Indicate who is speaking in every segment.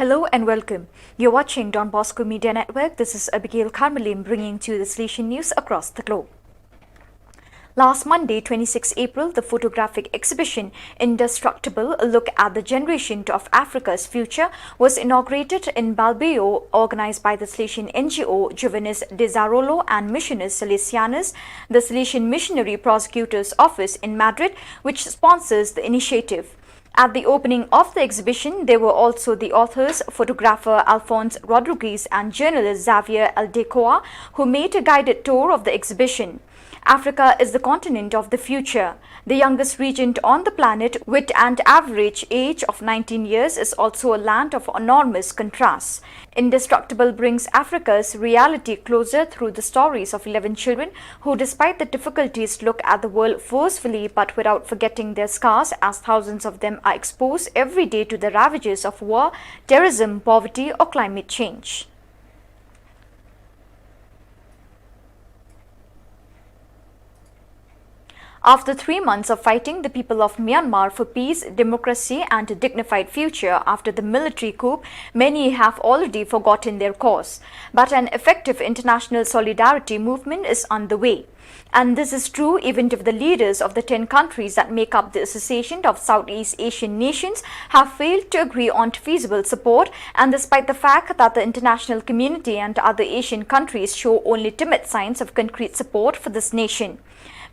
Speaker 1: Hello and welcome. You're watching Don Bosco Media Network. This is Abigail Carmelim bringing to you the Salesian news across the globe. Last Monday, 26 April, the photographic exhibition Indestructible, A Look at the Generation of Africa's Future was inaugurated in Bilbao, organized by the Salesian NGO Jóvenes Desarrollo and Misiones Salesianas, the Salesian Missionary Prosecutor's Office in Madrid, which sponsors the initiative. At the opening of the exhibition, there were also the authors, photographer Alphonse Rodriguez and journalist Xavier Aldecoa, who made a guided tour of the exhibition. Africa is the continent of the future. The youngest region on the planet, with an average age of 19 years, is also a land of enormous contrasts. Indestructible brings Africa's reality closer through the stories of 11 children who, despite the difficulties, look at the world forcefully but without forgetting their scars, as thousands of them are exposed every day to the ravages of war, terrorism, poverty or climate change. After 3 months of fighting the people of Myanmar for peace, democracy and a dignified future after the military coup, many have already forgotten their cause. But an effective international solidarity movement is on the way. And this is true even if the leaders of the 10 countries that make up the Association of Southeast Asian Nations have failed to agree on feasible support, and despite the fact that the international community and other Asian countries show only timid signs of concrete support for this nation.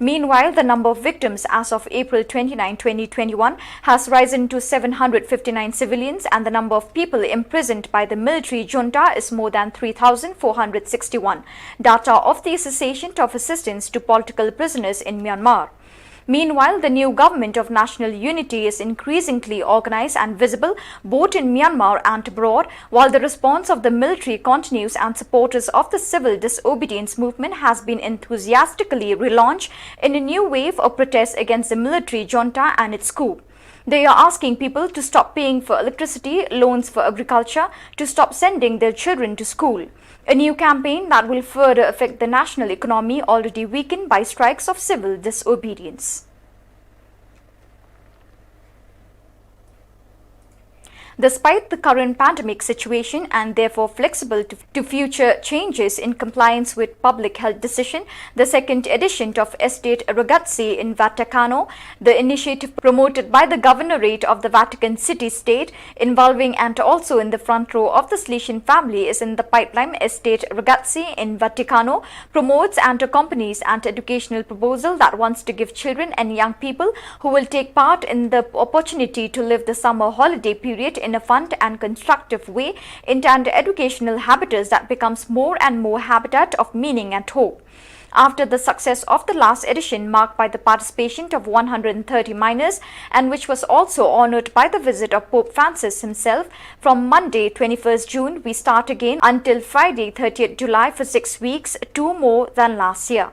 Speaker 1: Meanwhile, the number of victims as of April 29, 2021 has risen to 759 civilians, and the number of people imprisoned by the military junta is more than 3,461, data of the Association of Assistance to Political Prisoners in Myanmar. Meanwhile, the new government of national unity is increasingly organized and visible both in Myanmar and abroad, while the response of the military continues and supporters of the civil disobedience movement has been enthusiastically relaunched in a new wave of protests against the military junta and its coup. They are asking people to stop paying for electricity, loans for agriculture, to stop sending their children to school. A new campaign that will further affect the national economy already weakened by strikes of civil disobedience. Despite the current pandemic situation and therefore flexible to future changes in compliance with public health decision, the second edition of Estate Ragazzi in Vaticano, the initiative promoted by the Governorate of the Vatican City State, involving and also in the front row of the Salesian family, is in the pipeline. Estate Ragazzi in Vaticano promotes and accompanies an educational proposal that wants to give children and young people who will take part in the opportunity to live the summer holiday period in a fun and constructive way into an educational habitus that becomes more and more habitat of meaning and hope. After the success of the last edition, marked by the participation of 130 minors and which was also honored by the visit of Pope Francis himself, from Monday 21st June we start again until Friday 30th July for 6 weeks, 2 more than last year.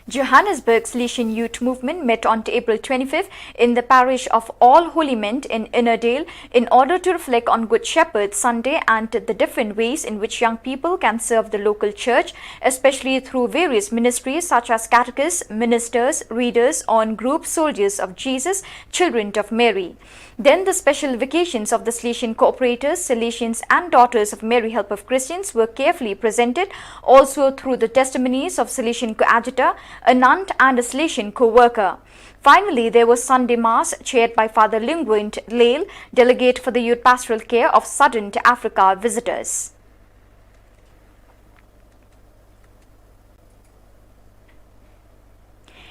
Speaker 1: Johannesburg's Salesian Youth Movement met on April 25th in the parish of All Holy Men in Innerdale in order to reflect on Good Shepherd Sunday and the different ways in which young people can serve the local church, especially through various ministries such as catechists, ministers, readers, on group Soldiers of Jesus, Children of Mary. Then the special vacations of the Salesian cooperators, Salesians and Daughters of Mary Help of Christians were carefully presented, also through the testimonies of Salesian coadjutor, a nun and a Salesian co-worker. Finally, there was Sunday Mass chaired by Father Linguint Lale, delegate for the youth pastoral care of Southern Africa visitors.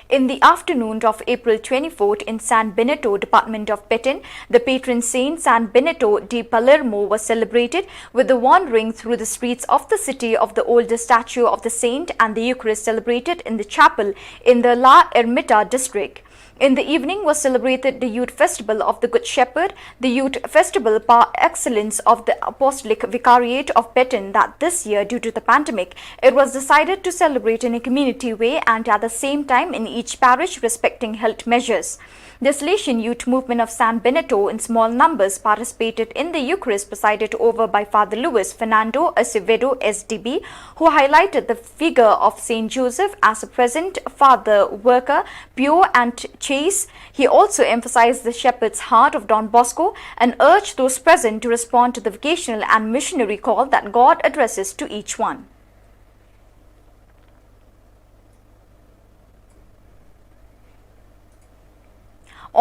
Speaker 1: In the afternoon of April 24th in San Benito, Department of Petén, the patron saint San Benito de Palermo was celebrated with the wandering through the streets of the city of the oldest statue of the saint and the Eucharist celebrated in the chapel in the La Ermita district. In the evening was celebrated the Youth Festival of the Good Shepherd, the Youth Festival par excellence of the Apostolic Vicariate of Petén, that this year, due to the pandemic, it was decided to celebrate in a community way and at the same time in each parish respecting health measures. The Salesian Youth Movement of San Benito in small numbers participated in the Eucharist presided over by Father Luis Fernando Acevedo SDB, who highlighted the figure of Saint Joseph as a present father, worker, pure and chase. He also emphasized the shepherd's heart of Don Bosco and urged those present to respond to the vocational and missionary call that God addresses to each one.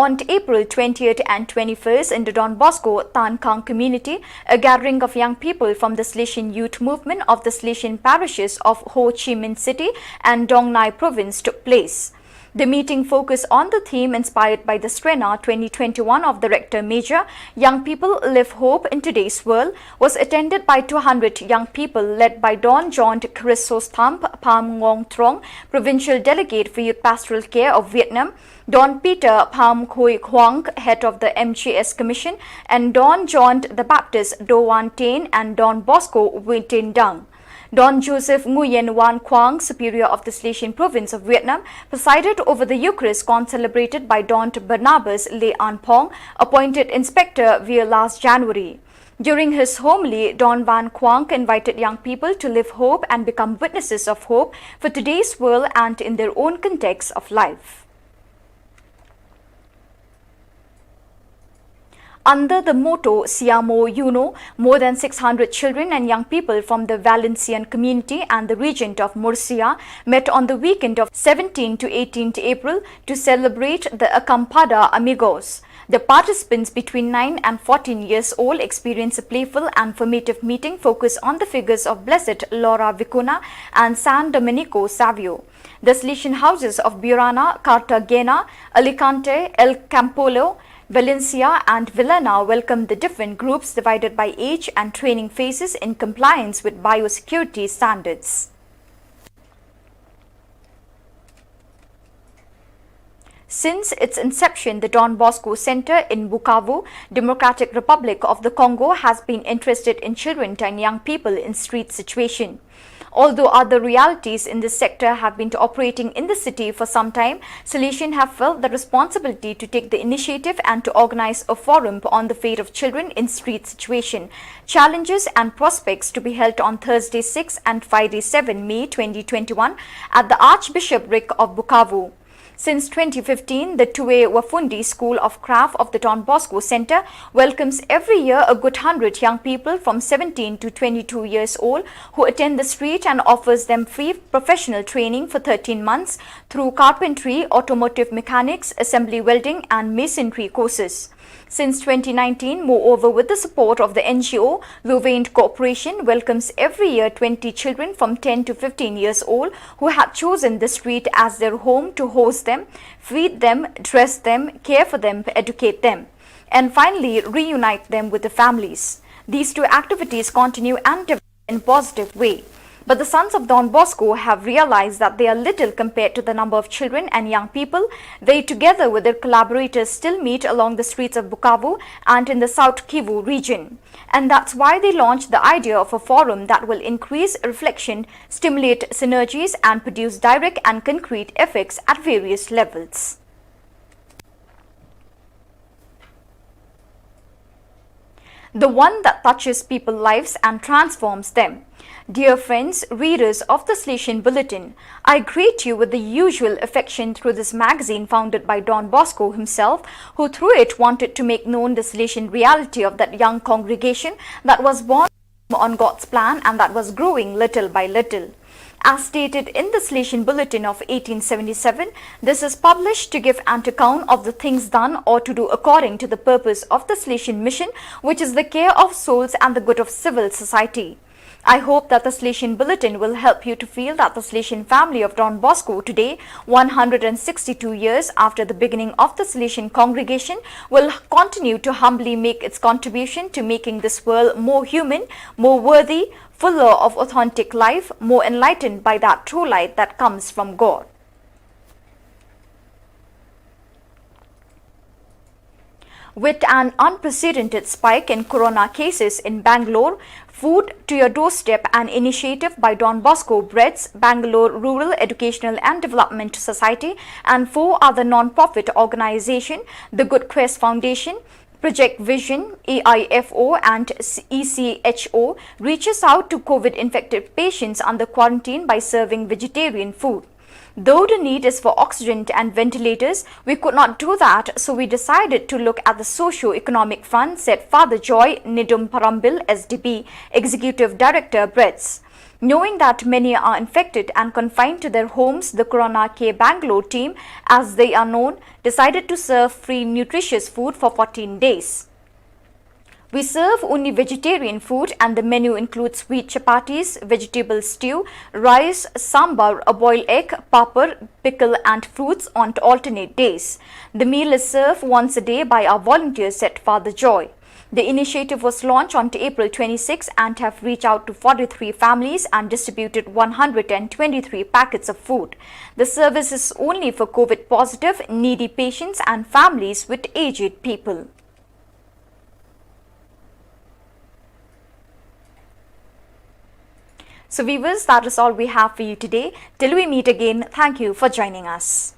Speaker 1: On April 20th and 21st in the Don Bosco Tan Kang community, a gathering of young people from the Salesian youth movement of the Salesian parishes of Ho Chi Minh City and Dong Nai province took place. The meeting focused on the theme inspired by the Srena 2021 of the Rector Major, Young People Live Hope in Today's World, was attended by 200 young people led by Don John Chrysostomp Pham Ngong Trong, Provincial Delegate for Youth Pastoral Care of Vietnam, Don Peter Pham Khoi Hoang, Head of the MGS Commission, and Don John the Baptist Do Wan Tain and Don Bosco Win Tin Dang. Don Joseph Nguyen Wan Quang, Superior of the Salesian Province of Vietnam, presided over the Eucharist concelebrated by Don Barnabas Le An Pong, appointed Inspector via last January. During his homily, Don Van Quang invited young people to live hope and become witnesses of hope for today's world and in their own context of life. Under the motto Siamo Uno, more than 600 children and young people from the Valencian community and the region of Murcia met on the weekend of 17 to 18 April to celebrate the Acampada Amigos. The participants between 9 and 14 years old experienced a playful and formative meeting focused on the figures of Blessed Laura Vicuna and San Domenico Savio. The Salesian houses of Burana, Cartagena, Alicante, El Campolo, Valencia and Villena welcomed the different groups divided by age and training phases in compliance with biosecurity standards. Since its inception, the Don Bosco Center in Bukavu, Democratic Republic of the Congo, has been interested in children and young people in street situation. Although other realities in this sector have been operating in the city for some time, Salesian have felt the responsibility to take the initiative and to organize a forum on the fate of children in street situation, challenges and prospects, to be held on Thursday 6 and Friday 7 May 2021 at the Archbishopric of Bukavu. Since 2015, the Tue Wafundi School of Craft of the Don Bosco Center welcomes every year a good 100 young people from 17 to 22 years old who attend the street and offers them free professional training for 13 months through carpentry, automotive mechanics, assembly welding and masonry courses. Since 2019, moreover, with the support of the NGO, Louvain Corporation welcomes every year 20 children from 10 to 15 years old who have chosen the street as their home to host them, feed them, dress them, care for them, educate them, and finally reunite them with the families. These two activities continue and develop in a positive way. But the sons of Don Bosco have realized that they are little compared to the number of children and young people. They, together with their collaborators, still meet along the streets of Bukavu and in the South Kivu region. And that's why they launched the idea of a forum that will increase reflection, stimulate synergies, and produce direct and concrete effects at various levels. The one that touches people's lives and transforms them. Dear friends, readers of the Salesian Bulletin, I greet you with the usual affection through this magazine founded by Don Bosco himself, who through it wanted to make known the Salesian reality of that young congregation that was born on God's plan and that was growing little by little. As stated in the Salesian Bulletin of 1877, this is published to give an account of the things done or to do according to the purpose of the Salesian mission, which is the care of souls and the good of civil society. I hope that the Salesian Bulletin will help you to feel that the Salesian family of Don Bosco today, 162 years after the beginning of the Salesian congregation, will continue to humbly make its contribution to making this world more human, more worthy, fuller of authentic life, more enlightened by that true light that comes from God. With an unprecedented spike in corona cases in Bangalore, Food to Your Doorstep, an initiative by Don Bosco Breads, Bangalore Rural Educational and Development Society, and 4 other non-profit organizations, the Good Quest Foundation, Project Vision, AIFO and ECHO, reaches out to COVID-infected patients under quarantine by serving vegetarian food. Though the need is for oxygen and ventilators, we could not do that, so we decided to look at the socio-economic front, said Father Joy Nidum Parambil, SDB, Executive Director, Breads. Knowing that many are infected and confined to their homes, the Corona K Bangalore team, as they are known, decided to serve free nutritious food for 14 days. We serve only vegetarian food and the menu includes sweet chapatis, vegetable stew, rice, sambar, a boiled egg, papad, pickle and fruits on alternate days. The meal is served once a day by our volunteers, said Father Joy. The initiative was launched on April 26 and have reached out to 43 families and distributed 123 packets of food. The service is only for COVID positive, needy patients and families with aged people. So viewers, that is all we have for you today. Till we meet again, thank you for joining us.